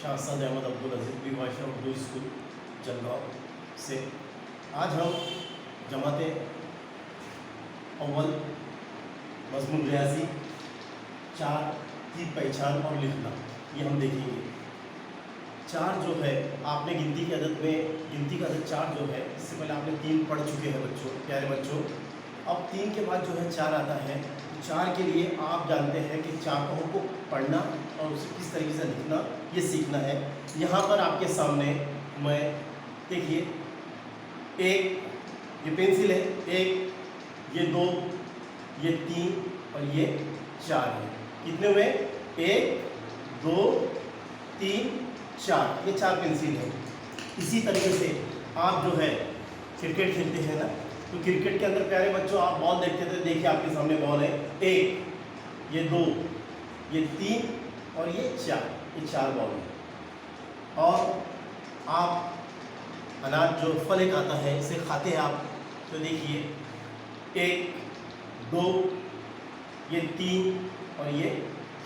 शाह सद अहमद अब्दुल अजीज़ बी भाषा उर्दू स्कूल जलगांव से। आज हम जमात अव्वल मज़मून रियाजी 4 की पहचान और लिखना ये हम देखेंगे। 4 जो है आपने गिनती की आदत में 4 जो है इससे पहले आपने 3 पढ़ चुके हैं बच्चों, प्यारे बच्चों। अब 3 के बाद जो है 4 आता है। 4 के लिए आप जानते हैं कि 4 को हमको पढ़ना और उसे किस तरीके से लिखना ये सीखना है। यहाँ पर आपके सामने मैं देखिए, एक ये पेंसिल है, एक ये 2 ये 3 और ये 4 है। कितने हुए? 1 2 3 4, ये 4 पेंसिल है। इसी तरीके से आप जो है क्रिकेट खेलते हैं ना, तो क्रिकेट के अंदर प्यारे बच्चों आप बॉल देखते थे, देखिए आपके सामने बॉल है, 1 ये 2 ये 3 और ये 4, ये 4 बॉल है। और आप अनाज जो फल एक आता है इसे खाते हैं आप, तो देखिए 1 2 ये 3 और ये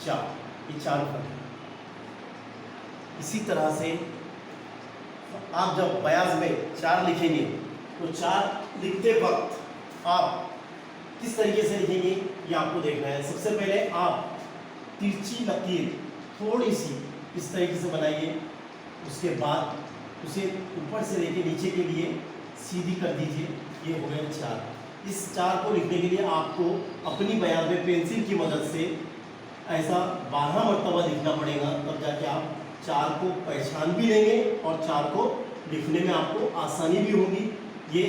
4, ये 4 फल है। इसी तरह से आप जब बयाज में 4 लिखेंगे तो 4 लिखते वक्त आप किस तरीके से लिखेंगे ये आपको देखना है। सबसे पहले आप तिरछी लकीर थोड़ी सी इस तरीके से बनाइए, उसके बाद उसे ऊपर से लेके नीचे के लिए सीधी कर दीजिए। ये हो गया 4। इस 4 को लिखने के लिए आपको अपनी बयान में पेंसिल की मदद से ऐसा 12 मरतबा लिखना पड़ेगा, तब जाके आप 4 को पहचान भी लेंगे और 4 को लिखने में आपको आसानी भी होगी। ये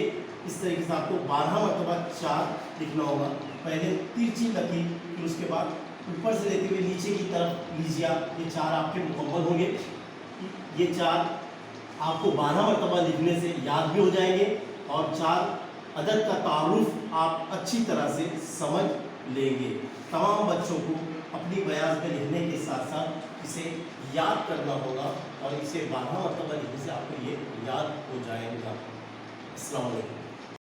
इस तरीके से आपको 12 मरतबा 4 लिखना होगा। पहले तिरछी लकीर, फिर उसके बाद ऊपर से लेते हुए नीचे की तरफ लीजिए आप। ये 4 आपके मुकम्मल होंगे। ये 4 आपको 12 मरतबा लिखने से याद भी हो जाएंगे और 4 अदद का तारुफ आप अच्छी तरह से समझ लेंगे। तमाम बच्चों को अपनी बयान में लिखने के साथ साथ इसे याद करना होगा और इसे 12 मरतबा लिखने से आपको ये याद हो जाएगा। अस्सलाम वालेकुम।